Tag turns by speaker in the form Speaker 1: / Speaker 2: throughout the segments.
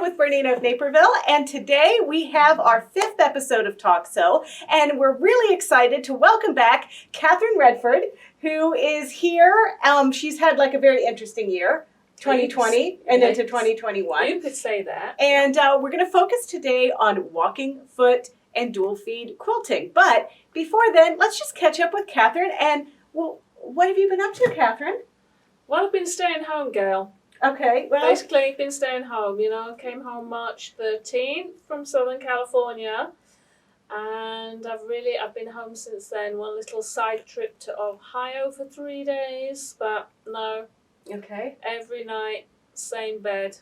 Speaker 1: with BERNINA of Naperville, and today we have our 5th episode of Talk So, and we're really excited to welcome back Catherine Redford, who is here. She's had like a very interesting year, 2020 and into 2021.
Speaker 2: You could say that.
Speaker 1: And we're going to focus today on walking foot and dual feed quilting. But before then, let's just catch up with Catherine. And well, what have you been up to, Catherine?
Speaker 2: Well, I've been staying home, Gayle.
Speaker 1: Okay, well,
Speaker 2: basically been staying home. Came home March 13th from Southern California, and I've been home since then. One little side trip to Ohio for 3 days, but no.
Speaker 1: Okay.
Speaker 2: Every night, same bed.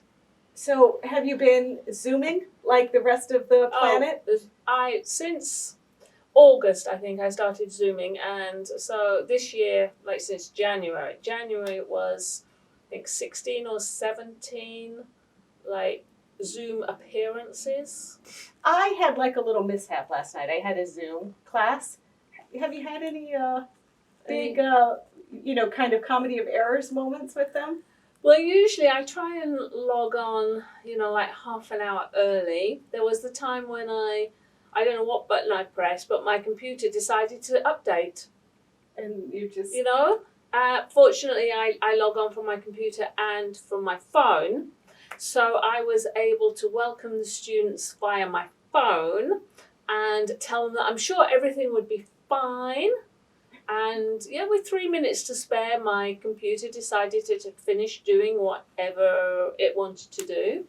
Speaker 1: So, have you been Zooming like the rest of the planet?
Speaker 2: Since August, I think I started Zooming, and so this year, like since January was, I think, 16 or 17 like Zoom appearances.
Speaker 1: I had like a little mishap last night. I had a Zoom class. Have you had any big kind of comedy of errors moments with them?
Speaker 2: Well, usually I try and log on, like half an hour early. There was the time when I don't know what button I pressed, but my computer decided to update.
Speaker 1: And you just...
Speaker 2: Fortunately, I log on from my computer and from my phone. So I was able to welcome the students via my phone and tell them that I'm sure everything would be fine. And with 3 minutes to spare, my computer decided to finish doing whatever it wanted to do.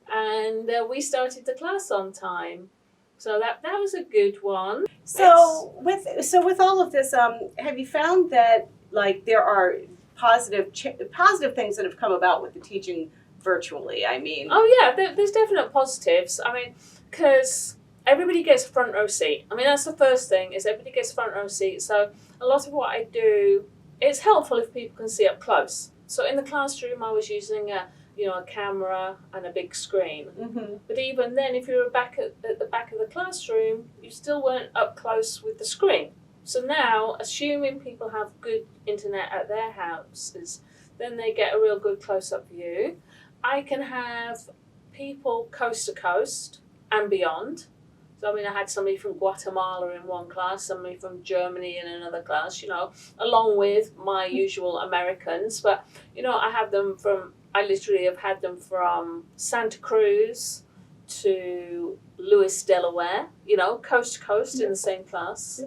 Speaker 2: And we started the class on time. So that was a good one.
Speaker 1: So with all of this, have you found that like there are positive things that have come about with the teaching virtually? I mean,
Speaker 2: there's definite positives. I mean, because everybody gets front row seat. I mean, that's the first thing, is everybody gets front row seat. So a lot of what I do, it's helpful if people can see up close. So in the classroom, I was using a camera and a big screen.
Speaker 1: Mm-hmm.
Speaker 2: But even then, if you were back at the back of the classroom, you still weren't up close with the screen. So now, assuming people have good internet at their houses, then they get a real good close-up view. I can have people coast to coast and beyond. So, I had somebody from Guatemala in one class, somebody from Germany in another class, along with my usual Americans. But, I literally have had them from Santa Cruz to Lewis, Delaware, coast to coast in the same class.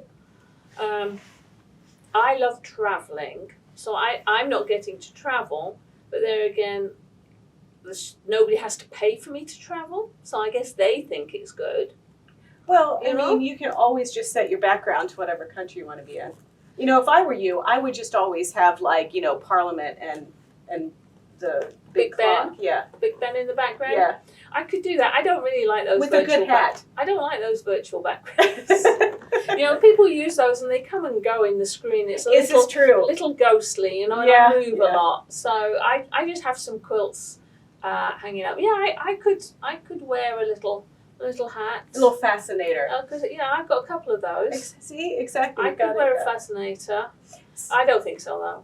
Speaker 2: I love traveling, so I'm not getting to travel, but there again, nobody has to pay for me to travel, so I guess they think it's good.
Speaker 1: Well, I mean, you can always just set your background to whatever country you want to be in. If I were you, I would just always have Parliament and the big clock. Yeah.
Speaker 2: Big Ben in the background.
Speaker 1: Yeah.
Speaker 2: I could do that. I don't really like those
Speaker 1: with
Speaker 2: virtual
Speaker 1: a good hat.
Speaker 2: I don't like those virtual backgrounds. People use those and they come and go in the screen. It's a little ghostly, and I move a lot. So I just have some quilts hanging up. Yeah, I could wear a little hat.
Speaker 1: A little fascinator.
Speaker 2: Because I've got a couple of those.
Speaker 1: See, exactly.
Speaker 2: I could wear a fascinator. I don't think so, though.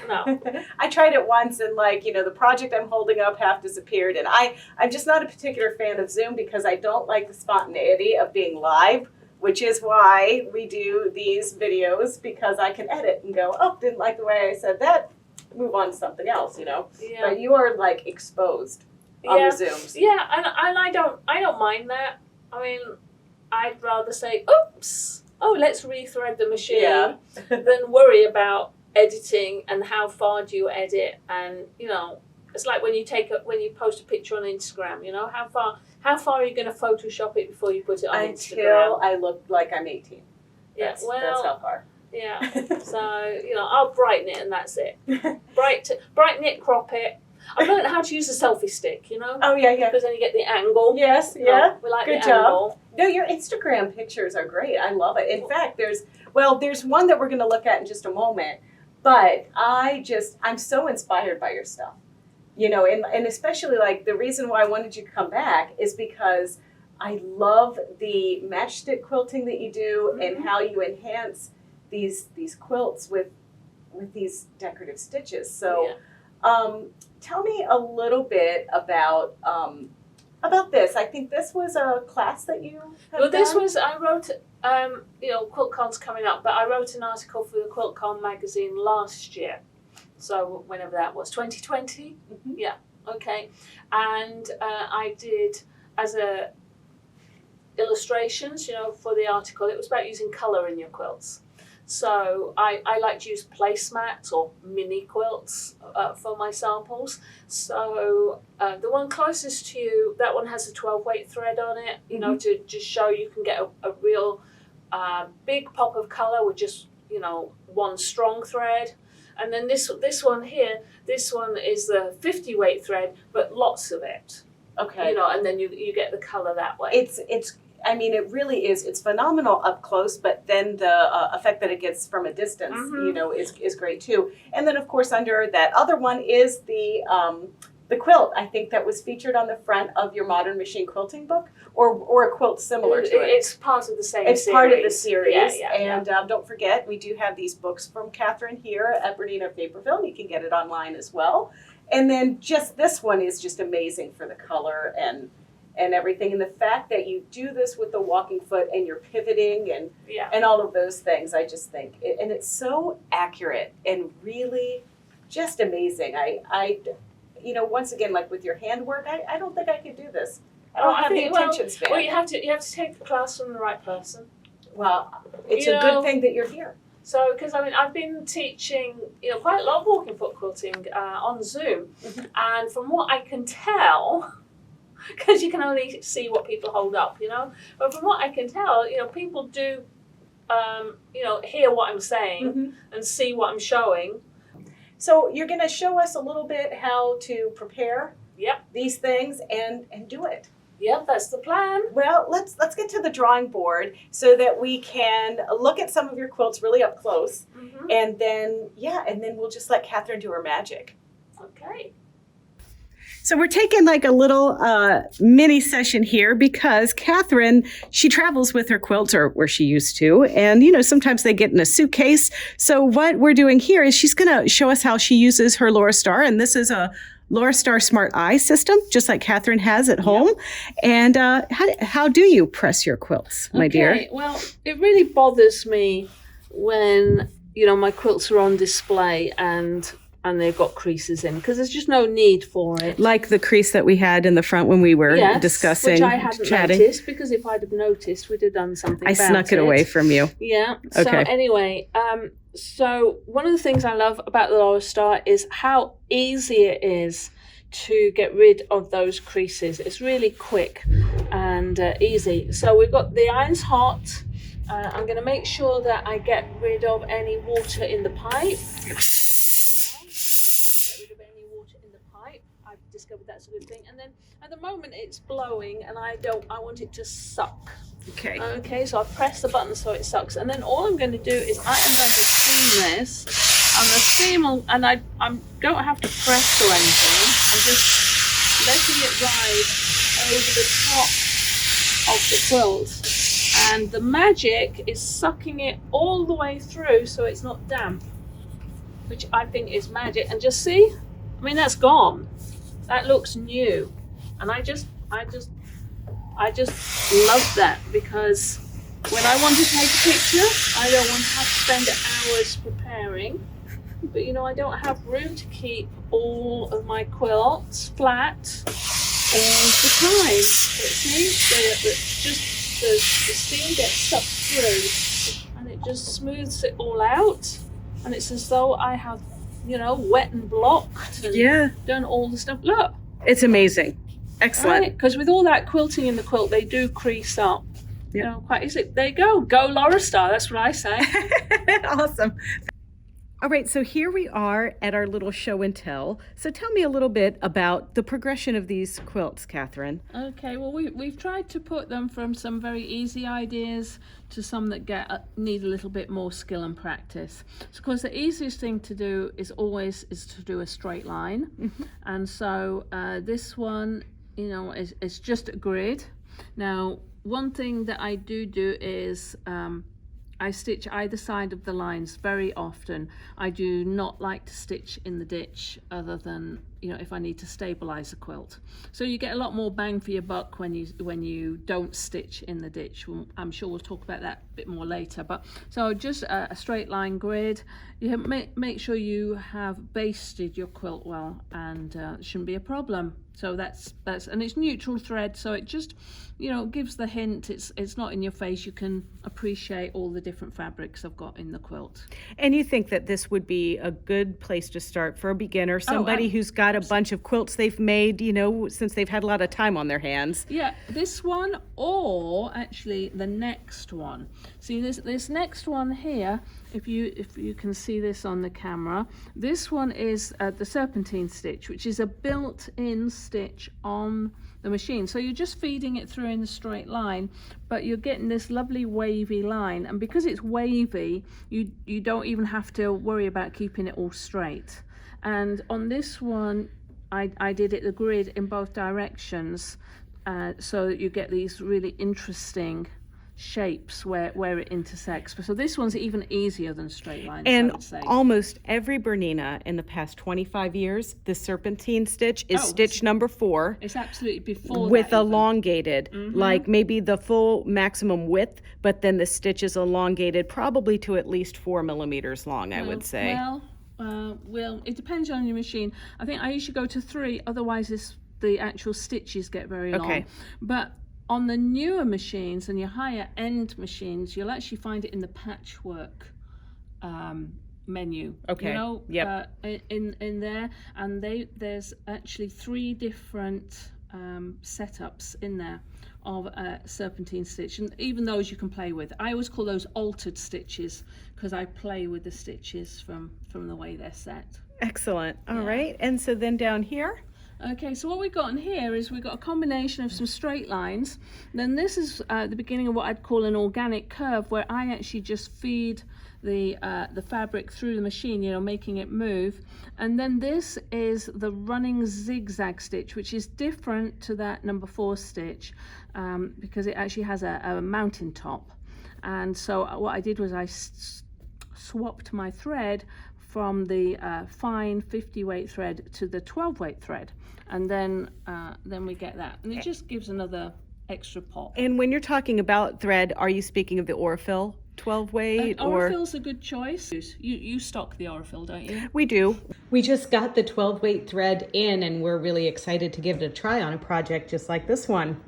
Speaker 2: No.
Speaker 1: I tried it once, and the project I'm holding up half disappeared, and I'm just not a particular fan of Zoom because I don't like the spontaneity of being live, which is why we do these videos, because I can edit and go, oh, didn't like the way I said that, move on to something else,
Speaker 2: Yeah.
Speaker 1: But you are exposed on the Zooms.
Speaker 2: Yeah, and I don't mind that. I'd rather say, oops. Oh, let's rethread the machine than worry about editing and how far do you edit. And it's like when you post a picture on Instagram. How far are you going to Photoshop it before you put it on Instagram?
Speaker 1: Until I look like I'm 18. That's how far.
Speaker 2: Yeah. So I'll brighten it and that's it. Brighten it, crop it. I've learned how to use a selfie stick,
Speaker 1: Oh, yeah.
Speaker 2: Because then you get the angle.
Speaker 1: Yes,
Speaker 2: We like
Speaker 1: good
Speaker 2: the
Speaker 1: job.
Speaker 2: angle.
Speaker 1: No, your Instagram pictures are great. I love it. In fact, there's one that we're going to look at in just a moment, but I'm so inspired by your stuff. And especially the reason why I wanted you to come back is because I love the matchstick quilting that you do, and how you enhance these quilts with these decorative stitches. So tell me a little bit about about this? I think this was a class that you have
Speaker 2: Well, this
Speaker 1: done?
Speaker 2: was, I wrote, QuiltCon's coming up, but I wrote an article for the QuiltCon magazine last year. So whenever that was, 2020?
Speaker 1: Mhm.
Speaker 2: Yeah, okay. And I did, as a illustrations, for the article, it was about using colour in your quilts. So I like to use placemats or mini quilts for my samples. So the one closest to you, that one has a 12 weight thread on it, to just show you can get a real big pop of colour with just, one strong thread. And then this one here, this one is the 50 weight thread, but lots of it.
Speaker 1: Okay.
Speaker 2: And then you get the colour that way.
Speaker 1: It really is. It's phenomenal up close, but then the effect that it gets from a distance, is great too. And then, of course, under that other one is the quilt. I think that was featured on the front of your Modern Machine Quilting book, or a quilt similar to it.
Speaker 2: It's part of the same
Speaker 1: It's
Speaker 2: series.
Speaker 1: part of the series.
Speaker 2: Yeah.
Speaker 1: And don't forget, we do have these books from Catherine here at BERNINA of Naperville. You can get it online as well. And then just this one is just amazing for the color and everything, and the fact that you do this with the walking foot and you're pivoting and all of those things. I just think and it's so accurate and really just amazing. I once again, like with your handwork, I don't think I could do this. I don't have the attention span.
Speaker 2: Well, you have to take the class from the right person.
Speaker 1: Well, it's a good thing that you're here.
Speaker 2: So, because I've been teaching, quite a lot of walking foot quilting on Zoom, and from what I can tell, because you can only see what people hold up, but from what I can tell, people do, hear what I'm saying and see what I'm showing.
Speaker 1: So you're going to show us a little bit how to prepare these things and do it.
Speaker 2: Yep, that's the plan.
Speaker 1: Well, let's get to the drawing board so that we can look at some of your quilts really up close, and then we'll just let Catherine do her magic.
Speaker 2: Okay.
Speaker 1: So we're taking like a little mini session here because Catherine, she travels with her quilts, or where she used to, and sometimes they get in a suitcase. So what we're doing here is she's going to show us how she uses her Laura Star, and this is a Laura Star Smart Eye system, just like Catherine has at home. And how do you press your quilts, my dear?
Speaker 2: Well, it really bothers me when my quilts are on display and they've got creases in, because there's just no need for it.
Speaker 1: Like the crease that we had in the front when we were discussing,
Speaker 2: which I hadn't noticed, because if I'd have noticed, we'd have done something about it.
Speaker 1: I snuck it away from you.
Speaker 2: Yeah.
Speaker 1: Okay.
Speaker 2: So anyway, so one of the things I love about the Laura Star is how easy it is to get rid of those creases. It's really quick and easy. So we've got the iron's hot. I'm going to make sure that I get rid of any water in the pipe. Discovered that's a good thing. And then at the moment it's blowing and I want it to suck. Okay, so I press the button so it sucks, and then all I'm going to do is I am going to steam this, and the steam and I don't have to press or anything. I'm just letting it ride over the top of the quilt, and the magic is sucking it all the way through so it's not damp, which I think is magic. And just see, that's gone. That looks new, and I just love that, because when I want to take a picture, I don't want to have to spend hours preparing. But I don't have room to keep all of my quilts flat all the time. But see, the steam gets sucked through, and it just smooths it all out, and it's as though I have wet and blocked and done all the stuff. Look,
Speaker 1: it's amazing. Excellent.
Speaker 2: Because with all that quilting in the quilt, they do crease up. Quite easily. There you go. Go Laura Star. That's what I say.
Speaker 1: Awesome. All right, so here we are at our little show and tell. So tell me a little bit about the progression of these quilts, Catherine.
Speaker 2: Okay, well, we've tried to put them from some very easy ideas to some that need a little bit more skill and practice. So, of course, the easiest thing to do is to do a straight line. And so this one, is just a grid. Now, one thing that I do is I stitch either side of the lines very often. I do not like to stitch in the ditch other than
Speaker 3: you know, if I need to stabilize a quilt. So you get a lot more bang for your buck when you don't stitch in the ditch. I'm sure we'll talk about that a bit more later. But so just a straight line grid. You make sure you have basted your quilt well, and it shouldn't be a problem. So that's and it's neutral thread, so it just, you know, gives the hint. It's not in your face. You can appreciate all the different fabrics I've got in the quilt.
Speaker 4: And you think that this would be a good place to start for a beginner, somebody who's got a bunch of quilts they've made, you know, since they've had a lot of time on their hands.
Speaker 3: Yeah, this one, or actually the next one. See this next one here, if you can see this on the camera, this one is the serpentine stitch, which is a built-in stitch on the machine. So you're just feeding it through in a straight line, but you're getting this lovely wavy line, and because it's wavy, you don't even have to worry about keeping it all straight. And on this one, I did it the grid in both directions, so that you get these really interesting shapes where it intersects. So this one's even easier than straight lines,
Speaker 4: And
Speaker 3: I would say.
Speaker 4: almost every Bernina in the past 25 years, the serpentine stitch is stitch number 4.
Speaker 3: It's absolutely before
Speaker 4: With
Speaker 3: that even.
Speaker 4: elongated, like maybe the full maximum width, but then the stitch is elongated probably to at least 4 millimeters long, I would say.
Speaker 3: Well, it depends on your machine. I think I usually go to 3, otherwise the actual stitches get very long.
Speaker 4: Okay.
Speaker 3: But on the newer machines and your higher end machines, you'll actually find it in the patchwork menu.
Speaker 4: Okay.
Speaker 3: You know,
Speaker 4: Yep.
Speaker 3: in there, and there's actually 3 different setups in there of serpentine stitch, and even those you can play with. I always call those altered stitches because I play with the stitches from the way they're set.
Speaker 4: Excellent. All right. And so then down here?
Speaker 3: Okay, so what we've got in here is we've got a combination of some straight lines. Then this is the beginning of what I'd call an organic curve, where I actually just feed the fabric through the machine, you know, making it move. And then this is the running zigzag stitch, which is different to that number 4 stitch because it actually has a mountain top. And so what I did was I swapped my thread from the fine 50 weight thread to the 12 weight thread, and then we get that, and it just gives another extra pop.
Speaker 4: And when you're talking about thread, are you speaking of the Orifil 12 weight or?
Speaker 3: Orifil's a good choice. You stock the Orifil, don't you?
Speaker 4: We do.
Speaker 5: We just got the 12 weight thread in, and we're really excited to give it a try on a project just like this one.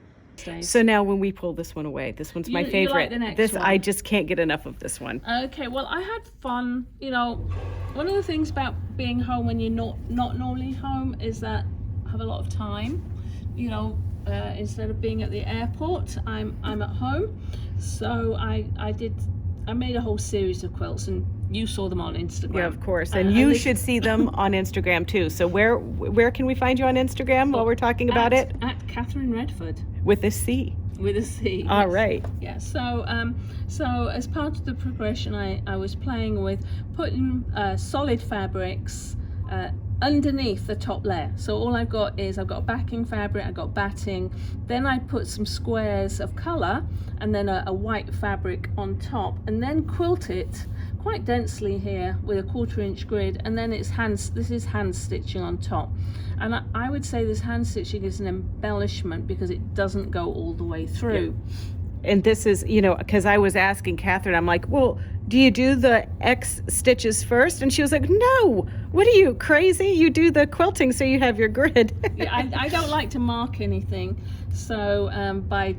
Speaker 4: So now when we pull this one away, this one's my
Speaker 3: You like
Speaker 4: favorite.
Speaker 3: the next
Speaker 4: This
Speaker 3: one?
Speaker 4: I just can't get enough of this one.
Speaker 3: Okay, well, I had fun. You know, one of the things about being home when you're not normally home is that I have a lot of time. You know, instead of being at the airport, I'm at home. So I made a whole series of quilts, and you saw them on Instagram.
Speaker 4: Yeah, of course. And you
Speaker 3: they-
Speaker 4: should see them on Instagram too. So where can we find you on Instagram while we're talking about it?
Speaker 3: At Catherine Redford
Speaker 4: With a C.
Speaker 3: with a C.
Speaker 4: All
Speaker 3: yes.
Speaker 4: right.
Speaker 3: Yeah. So as part of the progression, I was playing with putting solid fabrics underneath the top layer. So all I've got is I've got backing fabric, I've got batting, then I put some squares of colour and then a white fabric on top, and then quilt it quite densely here with a 1/4 inch grid, and then this is hand stitching on top. And I would say this hand stitching is an embellishment because it doesn't go all the way through.
Speaker 4: And this is, you know, because I was asking Catherine, I'm like, well, do you do the X stitches first? And she was like, no, what are you, crazy? You do the quilting so you have your grid.
Speaker 3: Yeah, I don't like to mark anything, so by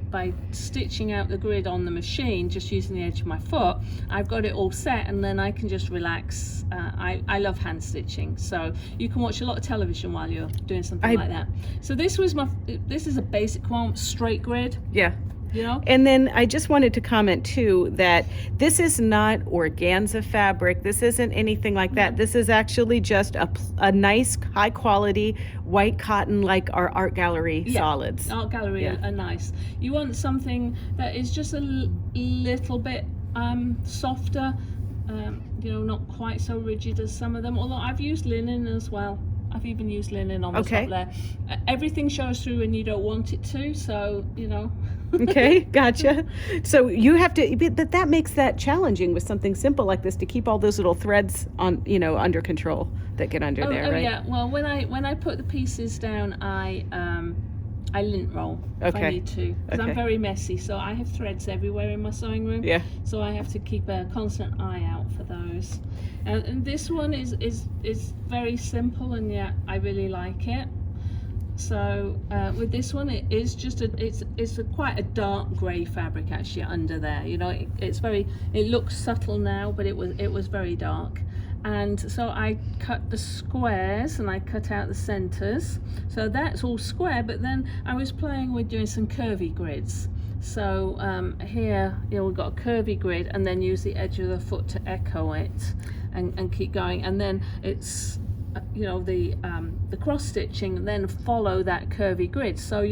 Speaker 3: stitching out the grid on the machine, just using the edge of my foot, I've got it all set, and then I can just relax. I love hand stitching, so you can watch a lot of television while you're doing something like that. So this is a basic one, straight grid.
Speaker 4: Yeah.
Speaker 3: You know?
Speaker 4: And then I just wanted to comment too that this is not organza fabric. This isn't anything like that. This is actually just a nice, high quality white cotton, like our art gallery solids.
Speaker 3: Art gallery are nice. You want something that is just a little bit softer, you know, not quite so rigid as some of them. Although I've used linen as well. I've even used linen on the top there. Everything shows through when you don't want it to, so, you know.
Speaker 4: Okay, gotcha. So you have to, but that makes that challenging with something simple like this to keep all those little threads on, under control that get under there, right?
Speaker 3: Yeah. Well, when I put the pieces down, I lint roll if I
Speaker 4: Okay.
Speaker 3: need to, because I'm
Speaker 4: Okay.
Speaker 3: very messy. So I have threads everywhere in my sewing room.
Speaker 4: Yeah.
Speaker 3: So I have to keep a constant eye out for those. And this one is very simple, and yet I really like it. So with this one, it is just quite a dark grey fabric actually under there. It looks subtle now, but it was very dark. And so I cut the squares and I cut out the centers, so that's all square, but then I was playing with doing some curvy grids. So here we've got a curvy grid, and then use the edge of the foot to echo it and keep going, and then it's the cross stitching, then follow that curvy grid. So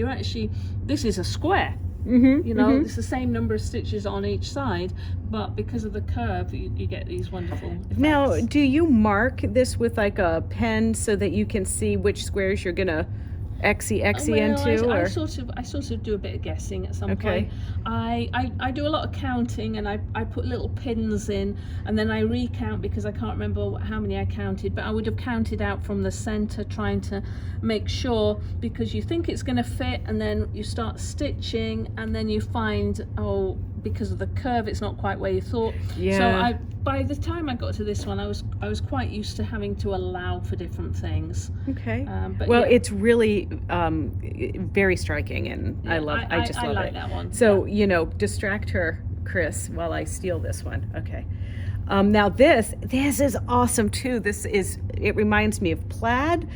Speaker 3: this is a square. It's the same number of stitches on each side, but because of the curve, you get these wonderful effects.
Speaker 4: Now, do you mark this with like a pen so that you can see which squares you're gonna into?
Speaker 3: I
Speaker 4: Or?
Speaker 3: sort of do a bit of guessing at some
Speaker 4: Okay.
Speaker 3: point. I do a lot of counting, and I put little pins in, and then I recount because I can't remember how many I counted, but I would have counted out from the center, trying to make sure, because you think it's going to fit, and then you start stitching, and then you find, because of the curve, it's not quite where you thought.
Speaker 4: Yeah.
Speaker 3: So by the time I got to this one, I was quite used to having to allow for different things.
Speaker 4: Okay.
Speaker 3: But
Speaker 4: Well,
Speaker 3: yeah.
Speaker 4: it's really very striking, and I just love
Speaker 3: like
Speaker 4: it.
Speaker 3: that one.
Speaker 4: So, distract her, Chris, while I steal this one. Okay. Now this is awesome too. It reminds me of plaid.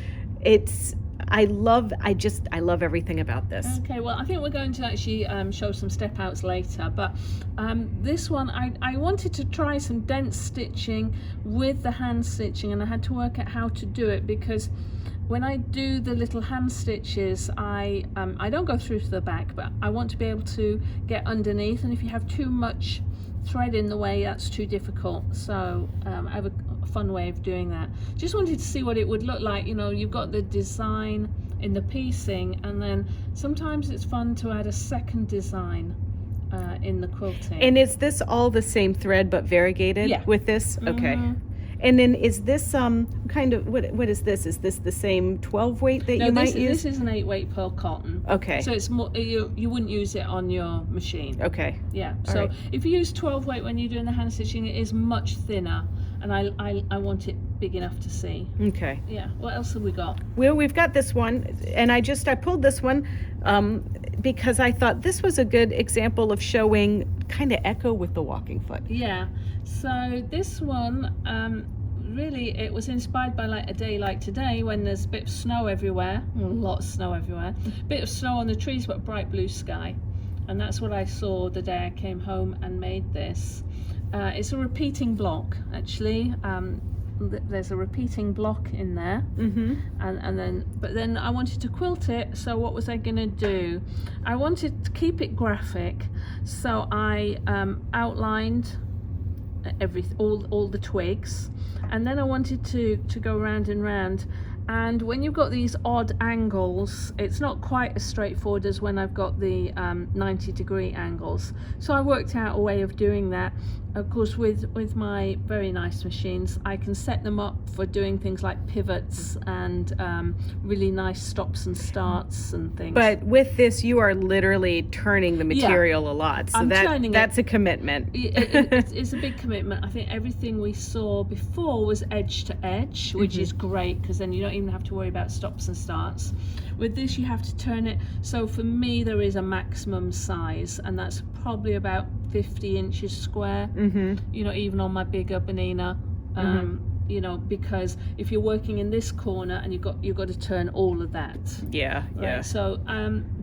Speaker 4: I love everything about this.
Speaker 3: Okay, well, I think we're going to actually show some step outs later, but this one, I wanted to try some dense stitching with the hand stitching, and I had to work out how to do it, because when I do the little hand stitches, I don't go through to the back, but I want to be able to get underneath, and if you have too much thread in the way, that's too difficult. So I have a fun way of doing that. Just wanted to see what it would look like. You've got the design in the piecing, and then sometimes it's fun to add a second design in the quilting.
Speaker 4: And is this all the same thread but variegated
Speaker 3: Yeah.
Speaker 4: with this? Okay. And then is this kind of what is this? Is this the same 12 weight that you might use?
Speaker 3: This is an 8-weight pearl cotton.
Speaker 4: Okay.
Speaker 3: So it's more, you wouldn't use it on your machine.
Speaker 4: Okay.
Speaker 3: Yeah.
Speaker 4: All
Speaker 3: So
Speaker 4: right.
Speaker 3: if you use 12 weight when you're doing the hand stitching, it is much thinner, and I want it big enough to see.
Speaker 4: Okay.
Speaker 3: Yeah. What else have we got?
Speaker 4: Well, we've got this one, and I pulled this one because I thought this was a good example of showing kind of echo with the walking foot.
Speaker 3: Yeah. So this one, really, it was inspired by like a day like today, when there's a bit of snow everywhere, a lot of snow everywhere, bit of snow on the trees, but bright blue sky, and that's what I saw the day I came home and made this. It's a repeating block, actually. There's a repeating block in there, but then I wanted to quilt it. So what was I gonna do? I wanted to keep it graphic, so I outlined all the twigs, and then I wanted to go round and round. And when you've got these odd angles, it's not quite as straightforward as when I've got the 90-degree angles. So I worked out a way of doing that. Of course, with my very nice machines, I can set them up for doing things like pivots and really nice stops and starts and things.
Speaker 4: But with this, you are literally turning the material a lot. So
Speaker 3: I'm turning
Speaker 4: that's a commitment.
Speaker 3: It's a big commitment. I think everything we saw before was edge to edge, which is great, because then you don't even have to worry about stops and starts. With this, you have to turn it. So for me, there is a maximum size, and that's probably about 50 inches square. Even on my bigger BERNINA. Because if you're working in this corner and you've got to turn all of that.
Speaker 4: Yeah.
Speaker 3: Right?
Speaker 4: Yeah.
Speaker 3: So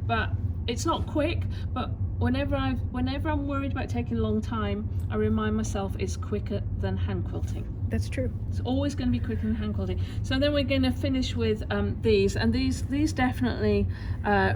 Speaker 3: but it's not quick, but whenever I'm worried about taking a long time, I remind myself it's quicker than hand quilting.
Speaker 4: That's true.
Speaker 3: It's always going to be quicker than hand quilting. So then we're going to finish with these, and these definitely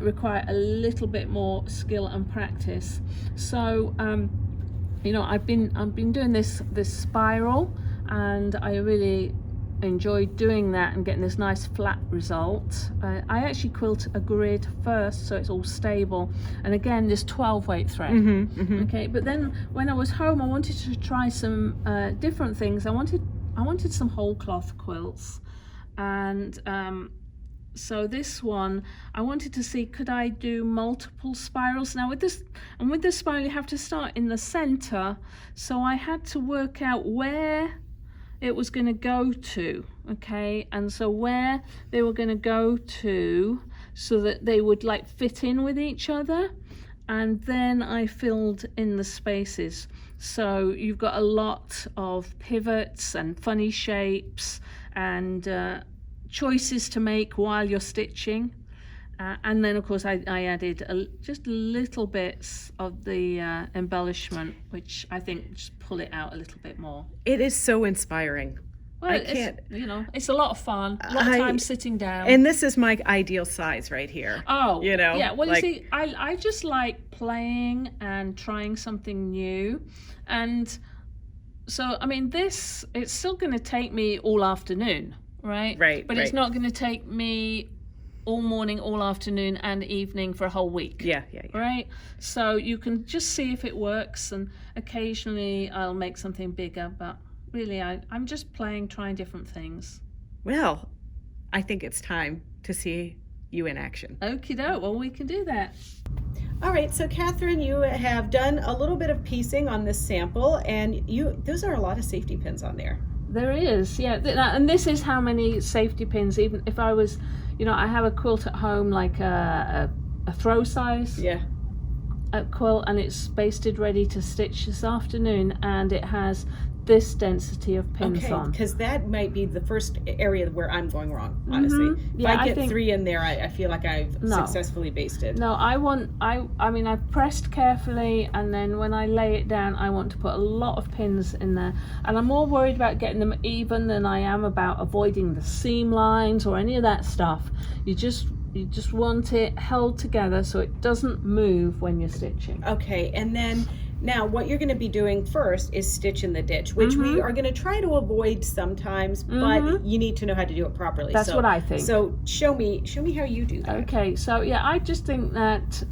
Speaker 3: require a little bit more skill and practice. So I've been doing this spiral, and I really enjoyed doing that and getting this nice flat result. I actually quilt a grid first, so it's all stable, and again this 12 weight thread. Okay, but then when I was home, I wanted to try some different things. I wanted some whole cloth quilts, and so this one I wanted to see, could I do multiple spirals. Now with this spiral you have to start in the center, so I had to work out where it was going to go to, okay, and so where they were going to go to so that they would like fit in with each other, and then I filled in the spaces. So you've got a lot of pivots and funny shapes and choices to make while you're stitching, and then of course I added just little bits of the embellishment, which I think just pull it out a little bit more.
Speaker 4: It is so inspiring.
Speaker 3: Well, it's a lot of fun, a lot of time sitting down.
Speaker 4: And this is my ideal size right here.
Speaker 3: Oh, yeah. Well,
Speaker 4: like,
Speaker 3: you see, I just like playing and trying something new, and so I mean, it's still going to take me all afternoon, right?
Speaker 4: Right.
Speaker 3: But it's not going to take me all morning, all afternoon, and evening for a whole week.
Speaker 4: Yeah.
Speaker 3: Right? So you can just see if it works, and occasionally I'll make something bigger, but really I'm just playing, trying different things.
Speaker 4: Well, I think it's time to see you in action.
Speaker 3: Okie doke, well, we can do that.
Speaker 4: All right, so Catherine, you have done a little bit of piecing on this sample, and those are a lot of safety pins on there.
Speaker 3: There is, yeah, and this is how many safety pins. Even if I was, I have a quilt at home, like a throw size quilt, and it's basted ready to stitch this afternoon, and it has this density of pins on.
Speaker 4: Because that might be the first area where I'm going wrong, honestly.
Speaker 3: Yeah,
Speaker 4: if I get 3 in there, I feel like I've successfully basted.
Speaker 3: No, I mean, I've pressed carefully, and then when I lay it down, I want to put a lot of pins in there. And I'm more worried about getting them even than I am about avoiding the seam lines or any of that stuff. You just want it held together so it doesn't move when you're stitching.
Speaker 4: Okay, and then now what you're going to be doing first is stitch in the ditch, which we are going to try to avoid sometimes, but you need to know how to do it properly.
Speaker 3: That's what I think.
Speaker 4: So show me how you do that.
Speaker 3: Okay, so yeah, I just think that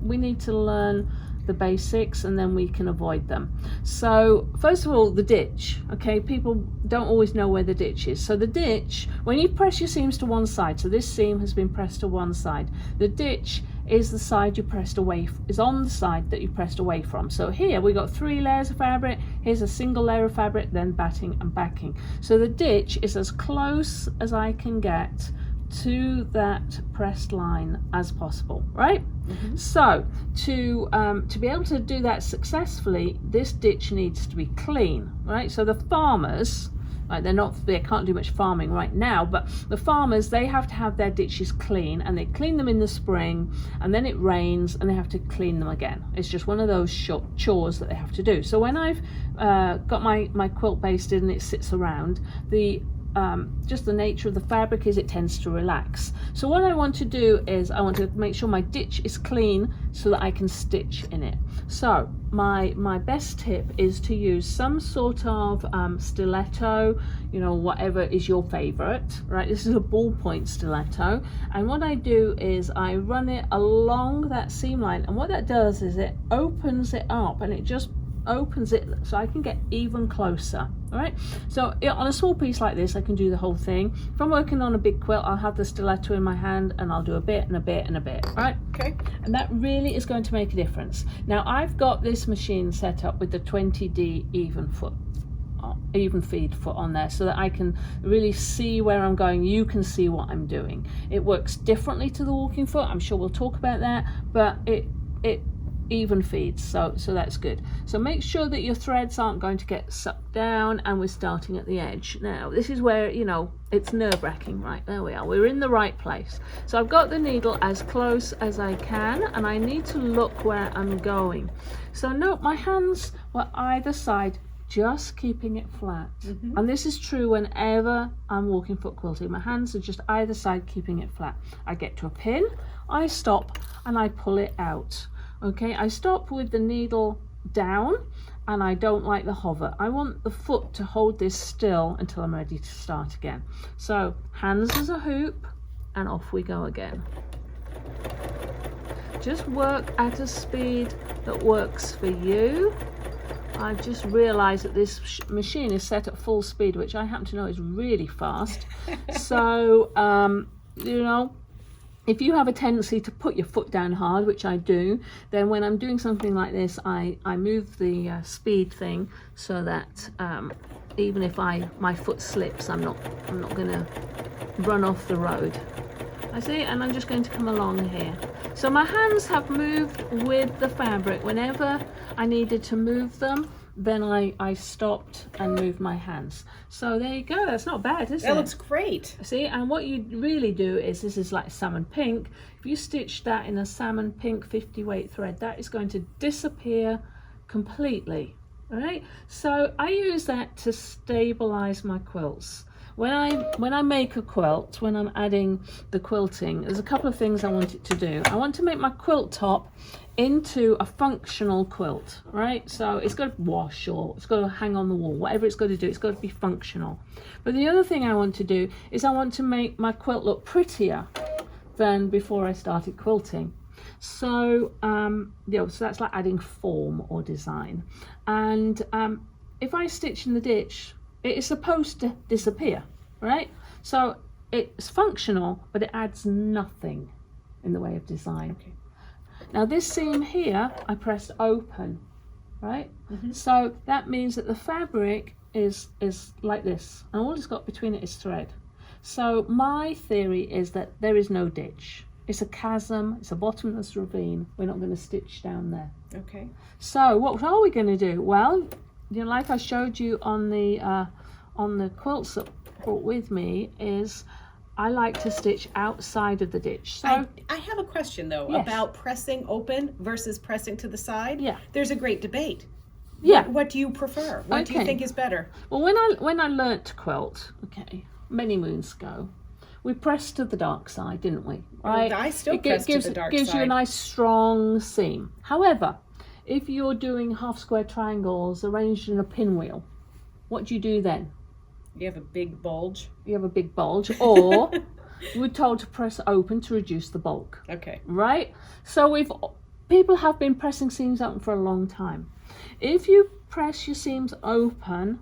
Speaker 3: we need to learn the basics, and then we can avoid them. So first of all, the ditch. Okay, people don't always know where the ditch is. So the ditch, when you press your seams to one side, so this seam has been pressed to one side, the ditch is the side you pressed away, is on the side that you pressed away from. So here we got 3 layers of fabric, here's a single layer of fabric, then batting and backing. So the ditch is as close as I can get to that pressed line as possible, right? So to be able to do that successfully, this ditch needs to be clean, right? So the farmers, right, they can't do much farming right now, but the farmers, they have to have their ditches clean, and they clean them in the spring, and then it rains and they have to clean them again. It's just one of those chores that they have to do. So when I've got my quilt basted and it sits around, just the nature of the fabric is it tends to relax. So what I want to do is I want to make sure my ditch is clean so that I can stitch in it. So my best tip is to use some sort of stiletto, whatever is your favorite, right? This is a ballpoint stiletto, and what I do is I run it along that seam line, and what that does is it opens it up, and it just opens it so I can get even closer. All right, so on a small piece like this I can do the whole thing. If I'm working on a big quilt, I'll have the stiletto in my hand and I'll do a bit and a bit and a bit. All right,
Speaker 4: okay,
Speaker 3: and that really is going to make a difference. Now I've got this machine set up with the 20D even feed foot on there, so that I can really see where I'm going. You can see what I'm doing. It works differently to the walking foot, I'm sure we'll talk about that, but it even feeds, so that's good. So make sure that your threads aren't going to get sucked down, and we're starting at the edge. Now this is where it's nerve-wracking. Right, there we are, we're in the right place. So I've got the needle as close as I can, and I need to look where I'm going. So note my hands were either side, just keeping it flat. And this is true whenever I'm walking foot quilting. My hands are just either side, keeping it flat. I get to a pin, I stop, and I pull it out. Okay, I stop with the needle down, and I don't like the hover. I want the foot to hold this still until I'm ready to start again. So hands as a hoop, and off we go again. Just work at a speed that works for you. I've just realized that this machine is set at full speed, which I happen to know is really fast. So you know, if you have a tendency to put your foot down hard, which I do, then when I'm doing something like this, I move the speed thing so that even if my foot slips, I'm not going to run off the road. I see, and I'm just going to come along here. So my hands have moved with the fabric. Whenever I needed to move them, then I stopped and moved my hands. So there you go. That's not bad, is it?
Speaker 4: That looks great.
Speaker 3: See, and what you really do is, this is like salmon pink. If you stitch that in a salmon pink 50 weight thread, that is going to disappear completely. All right. So I use that to stabilize my quilts. When I make a quilt, when I'm adding the quilting, there's a couple of things I want it to do. I want to make my quilt top into a functional quilt, right? So it's got to wash, or it's got to hang on the wall, whatever it's got to do, it's got to be functional. But the other thing I want to do is I want to make my quilt look prettier than before I started quilting. So you know, so that's like adding form or design. And if I stitch in the ditch, it is supposed to disappear, right? So it's functional, but it adds nothing in the way of design.
Speaker 4: Okay.
Speaker 3: Now this seam here, I pressed open, right? So that means that the fabric is like this, and all it's got between it is thread. So my theory is that there is no ditch. It's a chasm, it's a bottomless ravine. We're not going to stitch down there.
Speaker 4: Okay.
Speaker 3: So what are we going to do? Well, you know, like I showed you on the quilts that I brought with me, is I like to stitch outside of the ditch. So
Speaker 4: I have a question though,
Speaker 3: Yes.
Speaker 4: about pressing open versus pressing to the side.
Speaker 3: Yeah.
Speaker 4: There's a great debate.
Speaker 3: yeah.
Speaker 4: What do you prefer? What do you
Speaker 3: Okay.
Speaker 4: think is better?
Speaker 3: Well, when I learnt to quilt, okay, many moons ago, we pressed to the dark side, didn't we? Right.
Speaker 4: I still
Speaker 3: It
Speaker 4: press
Speaker 3: gives
Speaker 4: to the dark
Speaker 3: gives you a
Speaker 4: side.
Speaker 3: nice strong seam. However, if you're doing half square triangles arranged in a pinwheel, what do you do then?
Speaker 4: You have a big bulge.
Speaker 3: You have a big bulge, or we're told to press open to reduce the bulk,
Speaker 4: Okay.
Speaker 3: right? So people have been pressing seams open for a long time. If you press your seams open,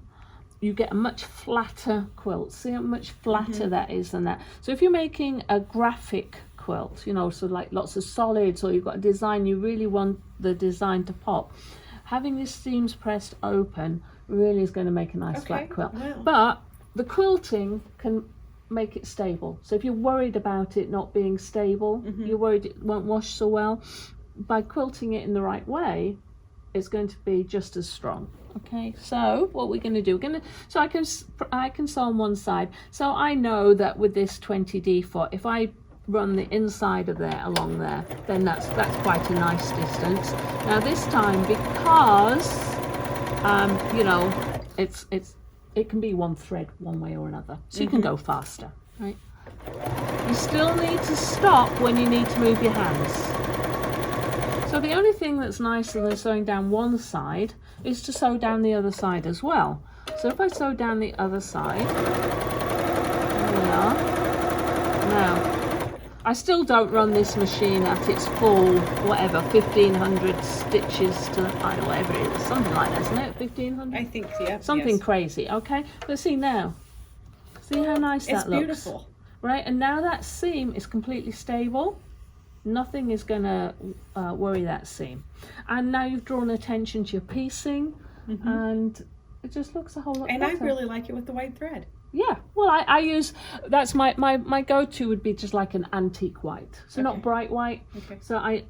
Speaker 3: you get a much flatter quilt. See how much flatter that is than that. So if you're making a graphic quilt, you know, so like lots of solids, or you've got a design, you really want the design to pop, having these seams pressed open really is going to make a nice flat quilt.
Speaker 4: Wow.
Speaker 3: But the quilting can make it stable. So if you're worried about it not being stable, you're worried it won't wash so well, by quilting it in the right way, it's going to be just as strong. Okay, so what we're going to do, so I can sew on one side. So I know that with this 20D foot, if I run the inside of there along there, then that's quite a nice distance. Now this time, because you know, it can be one thread one way or another, so you can go faster, right? You still need to stop when you need to move your hands. So the only thing that's nicer than sewing down one side is to sew down the other side as well. So if I sew down the other side, there we are. Now, I still don't run this machine at its full, whatever, 1500 stitches to the final, whatever it is, something like that, isn't it? 1500?
Speaker 4: I think, yeah.
Speaker 3: Something
Speaker 4: yes.
Speaker 3: crazy, okay? But see now, see how nice
Speaker 4: It's
Speaker 3: that looks?
Speaker 4: beautiful.
Speaker 3: Right, and now that seam is completely stable. Nothing is going to worry that seam. And now you've drawn attention to your piecing, and it just looks a whole lot
Speaker 4: And
Speaker 3: better.
Speaker 4: I really like it with the white thread.
Speaker 3: Yeah, well, I use, that's my go-to would be just like an antique white. So not
Speaker 4: Okay.
Speaker 3: bright white.
Speaker 4: Okay.
Speaker 3: So I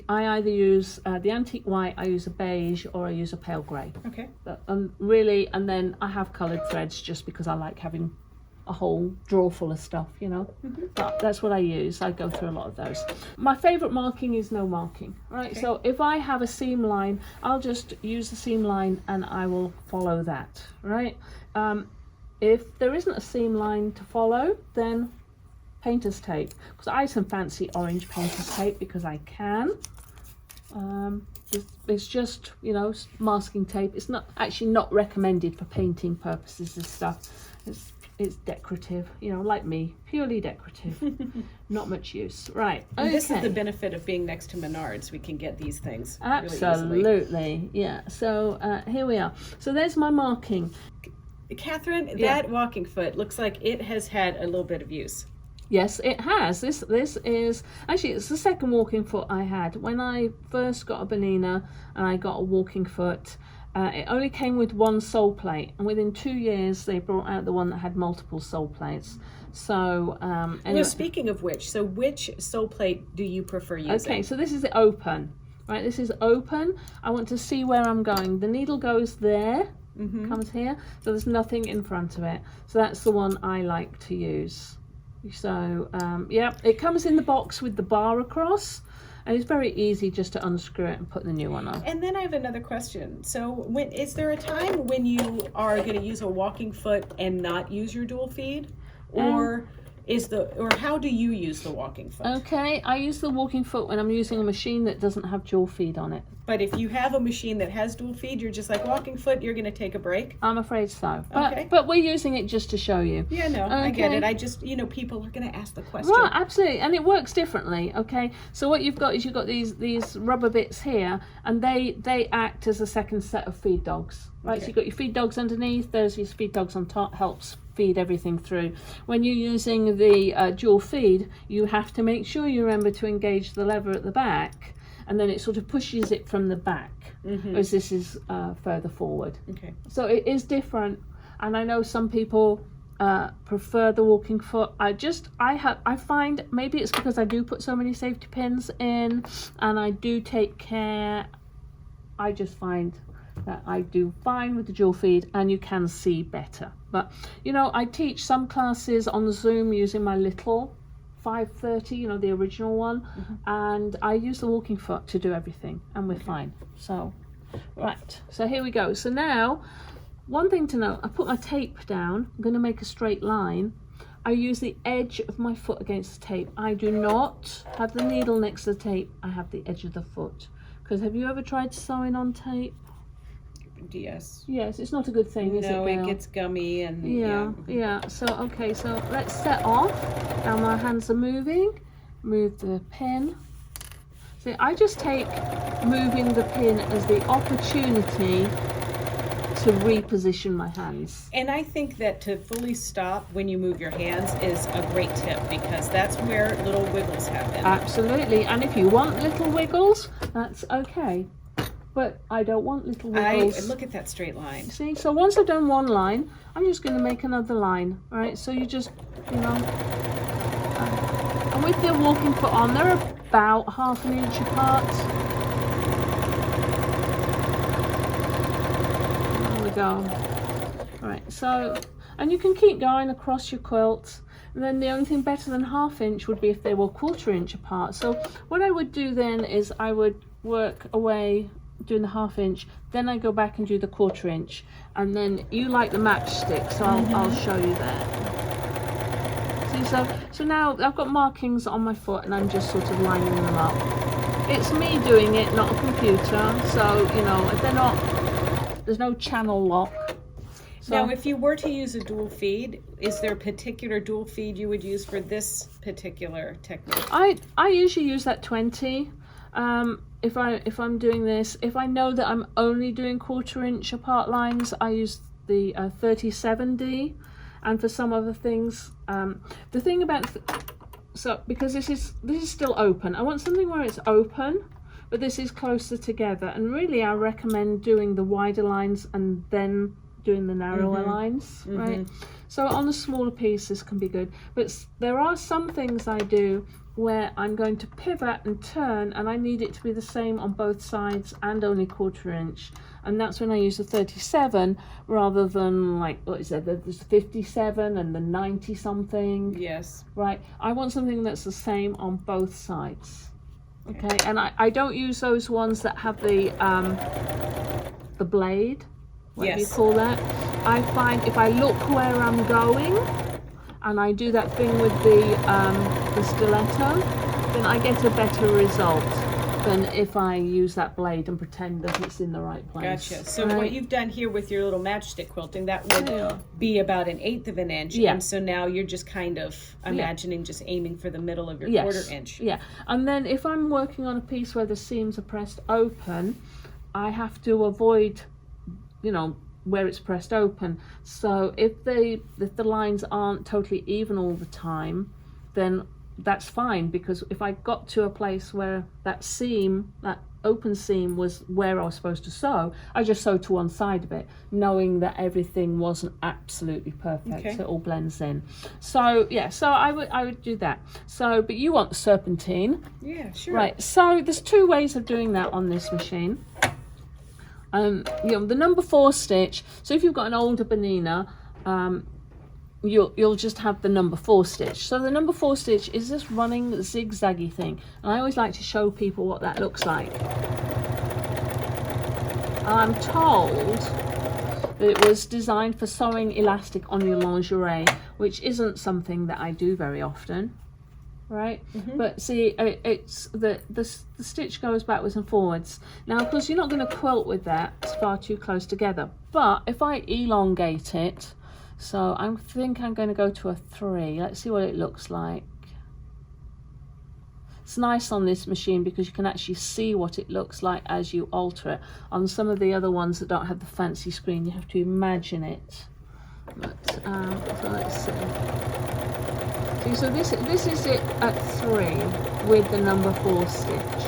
Speaker 3: either use the antique white, I use a beige, or I use a pale grey.
Speaker 4: Okay.
Speaker 3: Really, and then I have coloured threads just because I like having a whole drawer full of stuff, you know. But that's what I use. I go through a lot of those. My favourite marking is no marking, right?
Speaker 4: Okay.
Speaker 3: So if I have a seam line, I'll just use the seam line and I will follow that, right? If there isn't a seam line to follow, then painter's tape, because I have some fancy orange painter's tape because I can. It's just, you know, masking tape. It's not actually not recommended for painting purposes, this stuff. It's decorative, you know, like me, purely decorative. Not much use. Right. Okay.
Speaker 4: And this is the benefit of being next to Menards. We can get these things really easily.
Speaker 3: Absolutely. Yeah. So here we are. So there's my marking.
Speaker 4: Catherine,
Speaker 3: Yeah.
Speaker 4: that walking foot looks like it has had a little bit of use.
Speaker 3: Yes, it has. This is actually, it's the second walking foot I had. When I first got a Bernina and I got a walking foot, it only came with one sole plate, and within 2 years they brought out the one that had multiple sole plates. So anyway.
Speaker 4: Well, speaking of which, so which sole plate do you prefer using?
Speaker 3: Okay, so this is the open, right? This is open. I want to see where I'm going. The needle goes there, comes here, so there's nothing in front of it. So that's the one I like to use. So yeah, it comes in the box with the bar across, and it's very easy just to unscrew it and put the new one on.
Speaker 4: And then I have another question. So is there a time when you are going to use a walking foot and not use your dual feed? Or how do you use the walking foot?
Speaker 3: Okay, I use the walking foot when I'm using a machine that doesn't have dual feed on it.
Speaker 4: But if you have a machine that has dual feed, you're just like walking foot, you're going to take a break?
Speaker 3: I'm afraid so.
Speaker 4: Okay.
Speaker 3: But we're using it just to show you.
Speaker 4: Yeah, no, I get it. I just, people are going to ask the question.
Speaker 3: Right, absolutely, and it works differently. Okay, so what you've got is you've got these rubber bits here, and they act as a second set of feed dogs. Right,
Speaker 4: Okay.
Speaker 3: so you've got your feed dogs underneath. There's your feed dogs on top. Helps feed everything through. When you're using the dual feed, you have to make sure you remember to engage the lever at the back, and then it sort of pushes it from the back, whereas this is further forward.
Speaker 4: Okay.
Speaker 3: So it is different, and I know some people prefer the walking foot. I find maybe it's because I do put so many safety pins in, and I do take care. I just find that I do fine with the dual feed, and you can see better. But I teach some classes on Zoom using my little 530, the original one, and I use the walking foot to do everything, and we're fine. So right, so here we go. So now, one thing to note, I put my tape down. I'm going to make a straight line. I use the edge of my foot against the tape. I do not have the needle next to the tape. I have the edge of the foot. Because have you ever tried sewing on tape?
Speaker 4: Yes.
Speaker 3: Yes, it's not a good thing, is it,
Speaker 4: No,
Speaker 3: Gayle?
Speaker 4: it gets gummy and
Speaker 3: Yeah. So okay, so let's set off. Now my hands are moving. Move the pin. See, I just take moving the pin as the opportunity to reposition my hands.
Speaker 4: And I think that to fully stop when you move your hands is a great tip, because that's where little wiggles happen.
Speaker 3: Absolutely, and if you want little wiggles, that's okay. But I don't want little wiggles.
Speaker 4: Look at that straight line.
Speaker 3: See, so once I've done one line, I'm just going to make another line, right? So you just, and with the walking foot on, they're about 1/2 inch apart. There we go. Right, so, and you can keep going across your quilt. And then the only thing better than 1/2 inch would be if they were 1/4 inch apart. So what I would do then is I would work away doing the 1/2 inch, then I go back and do the 1/4 inch, and then you like the matchstick, so I'll show you that. See, so now I've got markings on my foot, and I'm just sort of lining them up. It's me doing it, not a computer, so they're not. There's no channel lock. So,
Speaker 4: now, if you were to use a dual feed, is there a particular dual feed you would use for this particular technique?
Speaker 3: I usually use that 20. If I'm doing this, if I know that I'm only doing 1/4 inch apart lines, I use the 3070, and for some other things, the thing about because this is still open, I want something where it's open, but this is closer together, and really I recommend doing the wider lines and then doing the narrower lines, right? So on a smaller piece this can be good, but there are some things I do where I'm going to pivot and turn, and I need it to be the same on both sides and only 1/4 inch, and that's when I use the 37 rather than there's the 57 and the 90 something.
Speaker 4: Yes.
Speaker 3: Right, I want something that's the same on both sides. Okay, and I don't use those ones that have the blade, whatever you call that. I find if I look where I'm going and I do that thing with the stiletto, then I get a better result. than if I use that blade and pretend that it's in the right place.
Speaker 4: Gotcha. So
Speaker 3: right?
Speaker 4: what you've done here with your little matchstick quilting, that would
Speaker 3: Yeah.
Speaker 4: be about 1/8 of an inch.
Speaker 3: Yeah.
Speaker 4: And so now you're just kind of imagining just aiming for the middle of your
Speaker 3: Yes.
Speaker 4: 1/4 inch.
Speaker 3: Yeah, and then if I'm working on a piece where the seams are pressed open, I have to avoid, you know, where it's pressed open. So if the lines aren't totally even all the time, then that's fine, because if I got to a place where that seam, that open seam, was where I was supposed to sew, I just sew to one side of it, knowing that everything wasn't absolutely perfect.
Speaker 4: Okay.
Speaker 3: So it all blends in. So yeah, so I would do that. So, but you want the serpentine.
Speaker 4: Yeah, sure.
Speaker 3: Right, so there's 2 ways of doing that on this machine. You know, the number 4 stitch, so if you've got an older BERNINA, you'll just have the number 4 stitch. So the number 4 stitch is this running zigzaggy thing, and I always like to show people what that looks like. I'm told that it was designed for sewing elastic on your lingerie, which isn't something that I do very often. Right, but see, it's the stitch goes backwards and forwards. Now, of course, you're not going to quilt with that; it's far too close together. But if I elongate it, so I think I'm going to go to a 3. Let's see what it looks like. It's nice on this machine because you can actually see what it looks like as you alter it. On some of the other ones that don't have the fancy screen, you have to imagine it. But so let's see. See, so this is it at 3 with the number 4 stitch.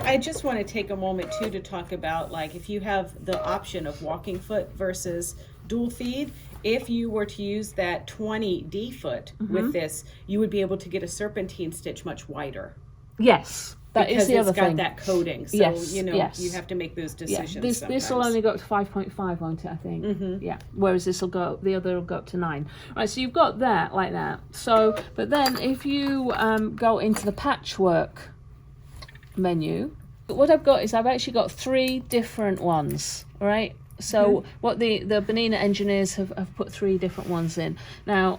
Speaker 4: I just want to take a moment too to talk about, like, if you have the option of walking foot versus dual feed, if you were to use that 20 D foot with this, you would be able to get a serpentine stitch much wider.
Speaker 3: Yes. That
Speaker 4: because
Speaker 3: is the other
Speaker 4: it's got
Speaker 3: thing.
Speaker 4: that coating, so
Speaker 3: Yes,
Speaker 4: you know
Speaker 3: yes.
Speaker 4: you have to make those decisions.
Speaker 3: Yeah, this will only go up to 5.5, won't it? I think. Yeah. Whereas this will go, the other will go up to 9. Right. So you've got that like that. So, but then if you go into the patchwork menu, what I've got is I've actually got 3 different ones. Right. So what the BERNINA engineers have put 3 different ones in now.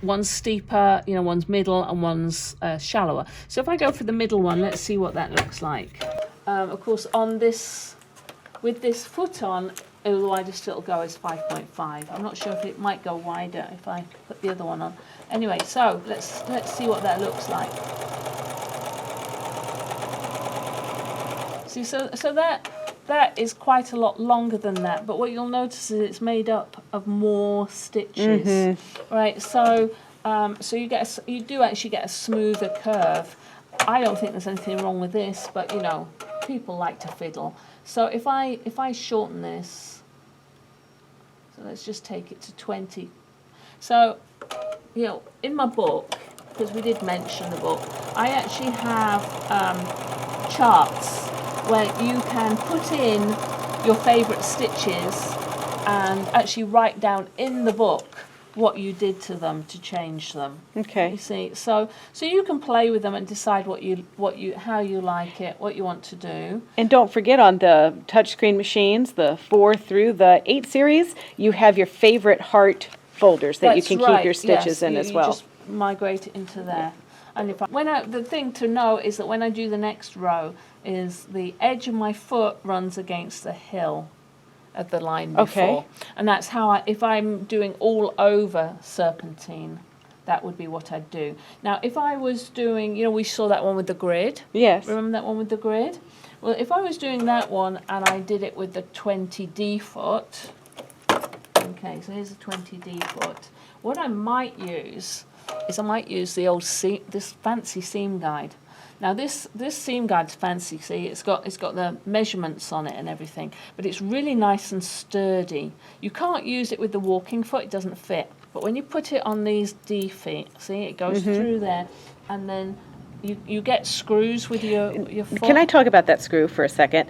Speaker 3: One's steeper, you know, one's middle, and one's shallower. So if I go for the middle one, let's see what that looks like. Of course, on this, with this foot on, the widest it'll go is 5.5. I'm not sure if it might go wider if I put the other one on. Anyway, so let's see what that looks like. See, so that is quite a lot longer than that, but what you'll notice is it's made up of more stitches, right? So, so you do actually get a smoother curve. I don't think there's anything wrong with this, but you know, people like to fiddle. So if I shorten this, so let's just take it to 20. So, you know, in my book, because we did mention the book, I actually have charts where you can put in your favourite stitches and actually write down in the book what you did to them to change them.
Speaker 4: Okay.
Speaker 3: You see, so you can play with them and decide how you like it, what you want to do.
Speaker 4: And don't forget, on the touchscreen machines, the 4 through the 8 series, you have your favorite heart folders that you can keep your stitches in as well.
Speaker 3: You just migrate it into there. And the thing to know is that when I do the next row, is the edge of my foot runs against the hill of the line before.
Speaker 4: Okay.
Speaker 3: And that's how if I'm doing all over serpentine, that would be what I'd do. Now, if I was doing, you know, we saw that one with the grid.
Speaker 4: Yes.
Speaker 3: Remember that one with the grid? Well, if I was doing that one and I did it with the 20D foot, okay, so here's a 20D foot. What I might use is I might use the old this fancy seam guide. Now this seam guide's fancy. See, it's got the measurements on it and everything, but it's really nice and sturdy. You can't use it with the walking foot; it doesn't fit. But when you put it on these D feet, see, it goes through there, and then you get screws with your foot.
Speaker 4: Can I talk about that screw for a second?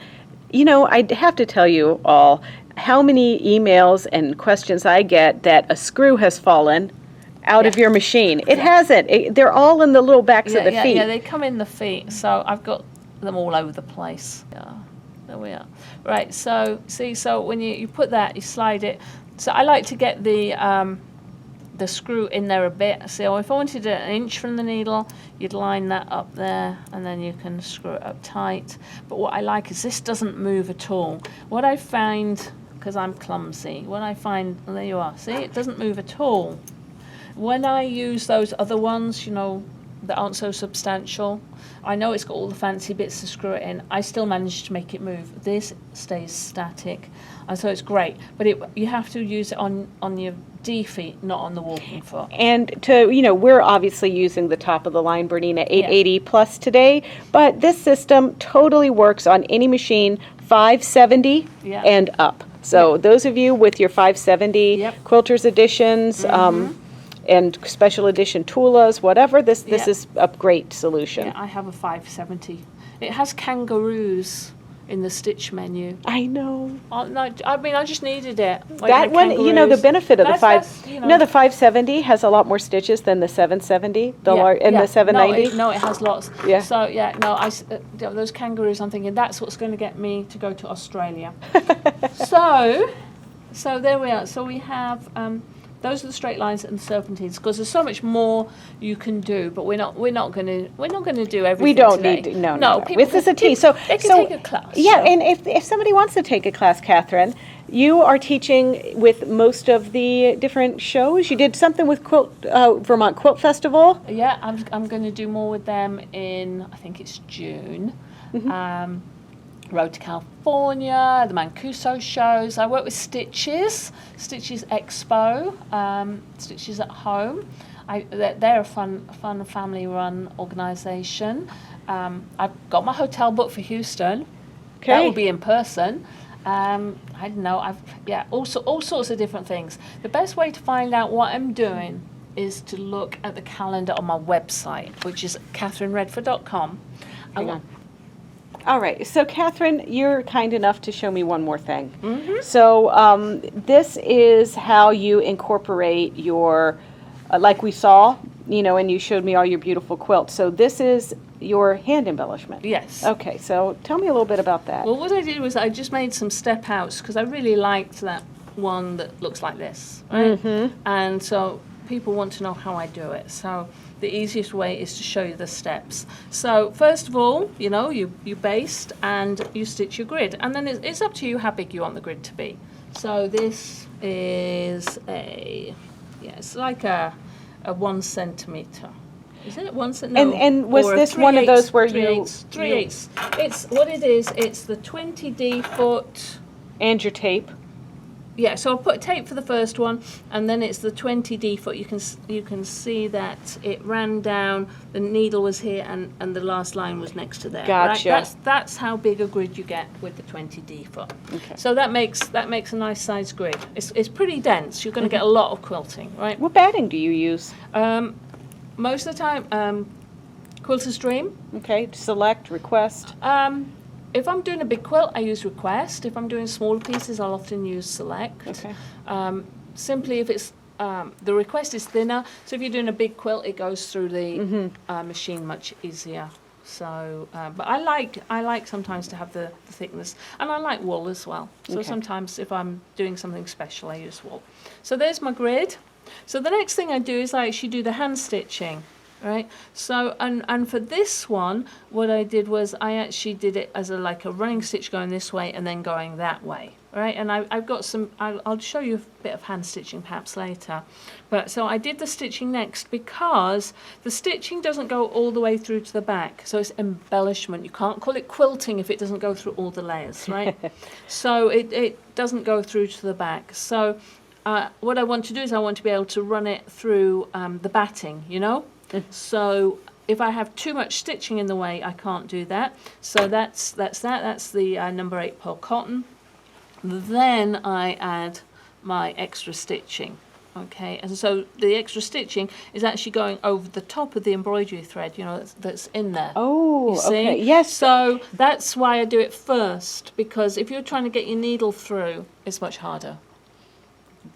Speaker 4: You know, I have to tell you all how many emails and questions I get that a screw has fallen out of your machine. It hasn't. They're all in the little backs of the feet.
Speaker 3: Yeah, they come in the feet. So I've got them all over the place. Yeah, there we are. Right, so see, so when you put that, you slide it. So I like to get the the screw in there a bit. So if I wanted it 1 inch from the needle, you'd line that up there, and then you can screw it up tight. But what I like is this doesn't move at all. What I find, because I'm clumsy, when I find, there you are, see, it doesn't move at all. When I use those other ones, you know, that aren't so substantial, I know it's got all the fancy bits to screw it in, I still manage to make it move. This stays static, and so it's great. But you have to use it on your D feet, not on the walking foot.
Speaker 4: And to, you know, we're obviously using the top of the line Bernina 880 plus today, but this system totally works on any machine 570 and up. So those of you with your 570 Quilters editions, and special edition Tulas, whatever, this is a great solution.
Speaker 3: Yeah, I have a 570. It has kangaroos in the stitch menu.
Speaker 4: I know.
Speaker 3: No, I mean, I just needed it.
Speaker 4: That one, you know, the benefit of the 570 has a lot more stitches than the 770, the 790.
Speaker 3: No, it has lots.
Speaker 4: Yeah.
Speaker 3: So those kangaroos, I'm thinking that's what's going to get me to go to Australia. so there we are. So we have. Those are the straight lines and the serpentines, because there's so much more you can do, but we're not going to do everything.
Speaker 4: We don't
Speaker 3: today.
Speaker 4: need no.
Speaker 3: People
Speaker 4: This is a tea. So
Speaker 3: they can take a class.
Speaker 4: Yeah, and if somebody wants to take a class, Catherine, you are teaching with most of the different shows. You did something with Vermont Quilt Festival.
Speaker 3: Yeah, I'm going to do more with them in, I think it's June. Road to California, the Mancuso shows. I work with Stitches Expo, Stitches at Home. They're a fun family-run organisation. I've got my hotel booked for Houston. Okay. That will be in person. I don't know. All sorts of different things. The best way to find out what I'm doing is to look at the calendar on my website, which is catherineredford.com.
Speaker 4: Hang on. All right, so Catherine, you're kind enough to show me one more thing. So this is how you incorporate your, like we saw, you know, and you showed me all your beautiful quilts. So this is your hand embellishment.
Speaker 3: Yes.
Speaker 4: Okay, so tell me a little bit about that.
Speaker 3: Well, what I did was I just made some step outs because I really liked that one that looks like this, right? And so people want to know how I do it. So the easiest way is to show you the steps. So first of all, you know, you baste and you stitch your grid, and then it's up to you how big you want the grid to be. So this is it's like a 1 centimeter. Is it 1 centimeter? No.
Speaker 4: And was this one of those where you...
Speaker 3: 3/8. It's what it is. It's the 20D foot.
Speaker 4: And your tape.
Speaker 3: Yeah, so I'll put a tape for the first one, and then it's the 20D foot. You can see that it ran down, the needle was here, and the last line was next to there.
Speaker 4: Gotcha.
Speaker 3: Right? That's how big a grid you get with the 20D foot.
Speaker 4: Okay.
Speaker 3: So that makes a nice size grid. It's pretty dense. You're going to get a lot of quilting, right?
Speaker 4: What batting do you use?
Speaker 3: Most of the time, Quilter's Dream.
Speaker 4: Okay, select, request.
Speaker 3: If I'm doing a big quilt, I use request. If I'm doing smaller pieces, I'll often use select. Okay. Simply if it's the request is thinner, so if you're doing a big quilt, it goes through the machine much easier. So, but I like sometimes to have the thickness, and I like wool as well. So sometimes if I'm doing something special, I use wool. So there's my grid. So the next thing I do is I actually do the hand stitching. Right, so and for this one, what I did was I actually did it as a running stitch going this way and then going that way, right? And I've got some. I'll show you a bit of hand stitching perhaps later, but so I did the stitching next because the stitching doesn't go all the way through to the back, so it's embellishment. You can't call it quilting if it doesn't go through all the layers, right? So it doesn't go through to the back. So what I want to do is I want to be able to run it through the batting, you know. So if I have too much stitching in the way, I can't do that. So that's the number 8 pearl cotton. Then I add my extra stitching. Okay, and so the extra stitching is actually going over the top of the embroidery thread, you know, that's in there.
Speaker 4: Oh,
Speaker 3: you see?
Speaker 4: Okay, yes.
Speaker 3: So that's why I do it first, because if you're trying to get your needle through, it's much harder.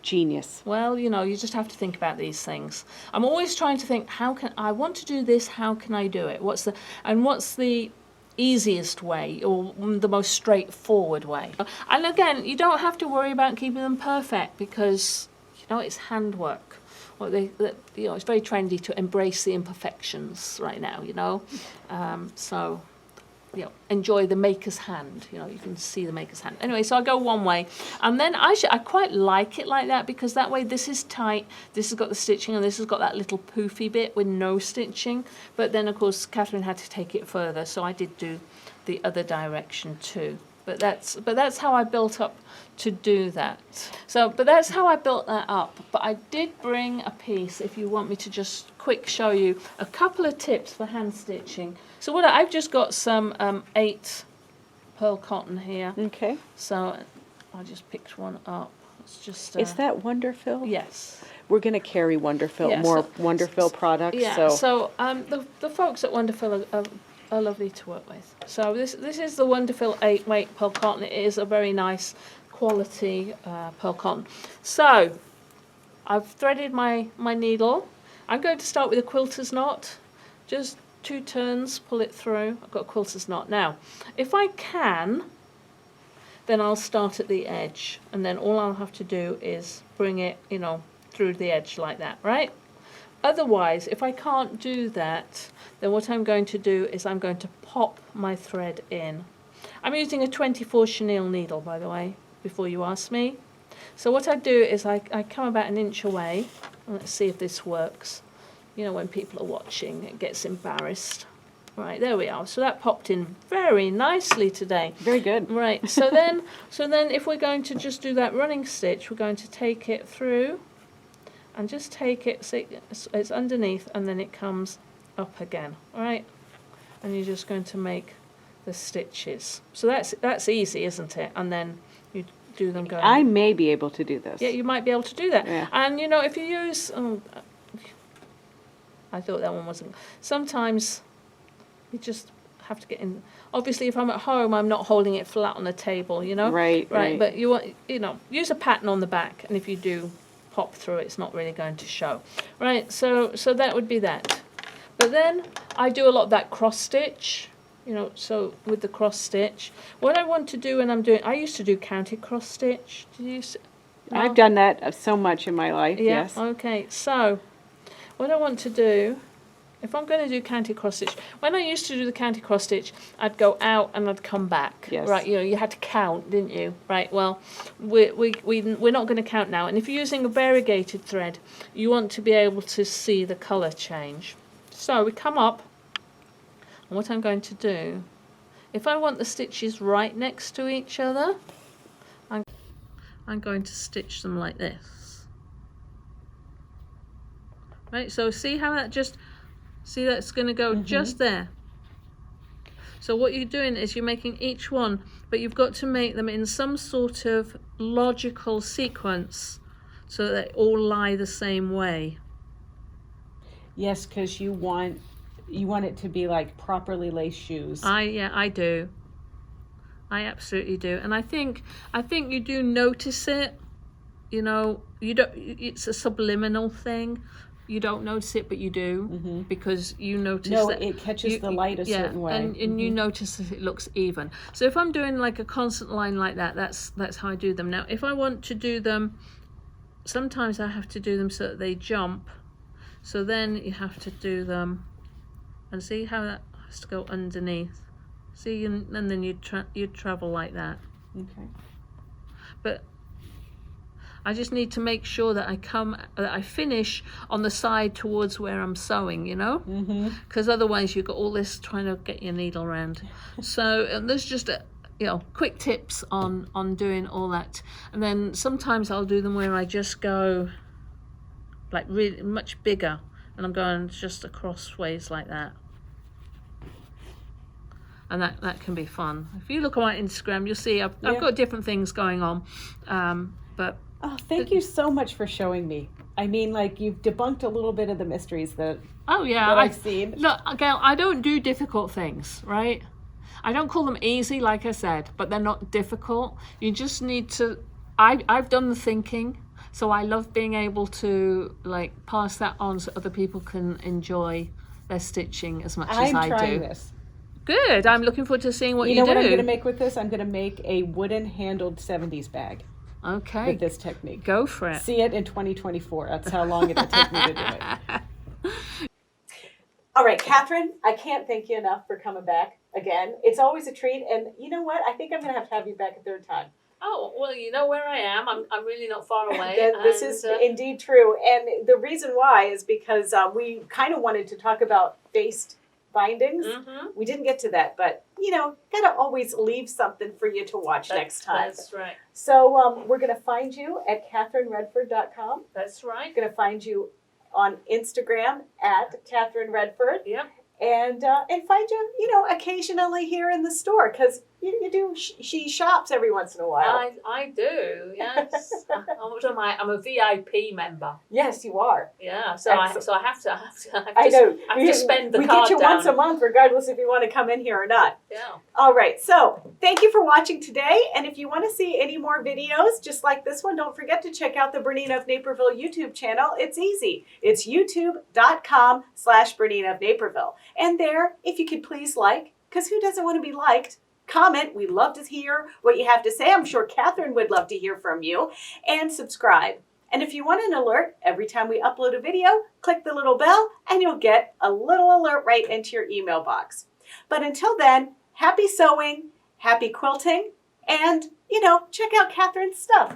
Speaker 4: Genius.
Speaker 3: Well, you know, you just have to think about these things. I'm always trying to think, how can I want to do this? How can I do it? What's the easiest way or the most straightforward way? And again, you don't have to worry about keeping them perfect because, you know, it's handwork. it's very trendy to embrace the imperfections right now, you know. So, enjoy the maker's hand. You can see the maker's hand. Anyway, so I go one way, and then I quite like it like that, because that way this is tight, this has got the stitching, and this has got that little poofy bit with no stitching. But then, of course, Catherine had to take it further, so I did do the other direction too. But that's how I built up to do that. But that's how I built that up. But I did bring a piece, if you want me to just quick show you a couple of tips for hand stitching. So I've just got some 8 pearl cotton here.
Speaker 4: Okay.
Speaker 3: So I just picked one up. It's just.
Speaker 4: Is that Wonderfill?
Speaker 3: Yes.
Speaker 4: We're going to carry Wonderfill, more Wonderfill products.
Speaker 3: Yeah. So the folks at Wonderfill are lovely to work with. So this is the Wonderfill 8-weight pearl cotton. It is a very nice quality pearl cotton. So I've threaded my needle. I'm going to start with a quilter's knot. Just 2 turns, pull it through. I've got a quilter's knot. Now, if I can, then I'll start at the edge, and then all I'll have to do is bring it, through the edge like that, right? Otherwise, if I can't do that, then what I'm going to do is I'm going to pop my thread in. I'm using a 24 chenille needle, by the way, before you ask me. So what I do is I come about 1 inch away. Let's see if this works. When people are watching, it gets embarrassed. Right, there we are. So that popped in very nicely today. Very good. Right, so then if we're going to just do that running stitch, we're going to take it through and just take it, so it's underneath, and then it comes up again, all right? And you're just going to make the stitches. So that's easy, isn't it? And then you do them going.
Speaker 4: I may be able to do this.
Speaker 3: Yeah, you might be able to do that.
Speaker 4: Yeah.
Speaker 3: And if you use, I thought that one wasn't. Sometimes you just have to get in. Obviously, if I'm at home, I'm not holding it flat on the table,
Speaker 4: Right.
Speaker 3: But you want, use a pattern on the back, and if you do pop through, it's not really going to show. Right, so that would be that. But then I do a lot of that cross stitch, so with the cross stitch. What I want to do when I used to do counted cross stitch. Did you? No?
Speaker 4: I've done that so much in my life,
Speaker 3: yeah,
Speaker 4: yes.
Speaker 3: Okay, so what I want to do, if I'm going to do counted cross stitch, when I used to do the counted cross stitch, I'd go out and I'd come back.
Speaker 4: Yes.
Speaker 3: Right, you had to count, didn't you? Right, well, we're not going to count now. And if you're using a variegated thread, you want to be able to see the colour change. So we come up, and what I'm going to do, if I want the stitches right next to each other, I'm going to stitch them like this. Right, so see how that's going to go just there. So what you're doing is you're making each one, but you've got to make them in some sort of logical sequence so that they all lie the same way.
Speaker 4: Yes, because you want it to be like properly laced shoes.
Speaker 3: I do. I absolutely do. And I think you do notice it. You don't. It's a subliminal thing. You don't notice it, but you do, because you notice that
Speaker 4: it catches the light a certain way,
Speaker 3: and you notice that it looks even. So if I'm doing like a constant line like that, that's how I do them. Now, if I want to do them, sometimes I have to do them so that they jump. So then you have to do them, and see how that has to go underneath. See, and then you travel like that.
Speaker 4: Okay.
Speaker 3: But I just need to make sure that I finish on the side towards where I'm sewing, because otherwise you've got all this trying to get your needle around. So there's just quick tips on doing all that. And then sometimes I'll do them where I just go like really much bigger, and I'm going just across ways like that. And that can be fun. If you look on my Instagram, you'll see I've got different things going on, but.
Speaker 4: Oh, thank you so much for showing me. I mean, like, you've debunked a little bit of the mysteries that I've seen.
Speaker 3: Look, Gayle, I don't do difficult things, right? I don't call them easy, like I said, but they're not difficult. You just need to. I've done the thinking, so I love being able to pass that on so other people can enjoy their stitching as much as I do.
Speaker 4: I'm trying this.
Speaker 3: Good. I'm looking forward to seeing what you do.
Speaker 4: You know what I'm going to make with this? I'm going to make a wooden handled 70s bag.
Speaker 3: Okay,
Speaker 4: with this technique.
Speaker 3: go for it.
Speaker 4: See it in 2024. That's how long it'll take me to do it.
Speaker 1: All right, Catherine, I can't thank you enough for coming back again. It's always a treat. And you know what? I think I'm going to have you back a third time.
Speaker 2: Oh, well, you know where I am. I'm really not far away.
Speaker 1: This is indeed true. And the reason why is because we kind of wanted to talk about faced bindings.
Speaker 2: Mm-hmm.
Speaker 1: We didn't get to that, but, you know, got to always leave something for you to watch next time.
Speaker 2: That's right.
Speaker 1: So we're going to find you at CatherineRedford.com.
Speaker 2: That's right.
Speaker 1: We're going to find you on Instagram at Catherine Redford.
Speaker 2: Yep.
Speaker 1: And find you, you know, occasionally here in the store because you do. She shops every once in a while.
Speaker 2: I do. Yes. I'm a VIP member.
Speaker 1: Yes, you are.
Speaker 2: Yeah. So I have to.
Speaker 1: I know.
Speaker 2: I have to spend the
Speaker 1: we
Speaker 2: card
Speaker 1: get you
Speaker 2: down.
Speaker 1: once a month, regardless if you want to come in here or not.
Speaker 2: Yeah.
Speaker 1: All right. So thank you for watching today. And if you want to see any more videos just like this one, don't forget to check out the Bernina of Naperville YouTube channel. It's easy. It's youtube.com/Bernina of Naperville. And there, if you could please like, because who doesn't want to be liked? Comment. We love to hear what you have to say. I'm sure Catherine would love to hear from you. And subscribe. And if you want an alert every time we upload a video, click the little bell and you'll get a little alert right into your email box. But until then, happy sewing, happy quilting, and, you know, check out Catherine's stuff.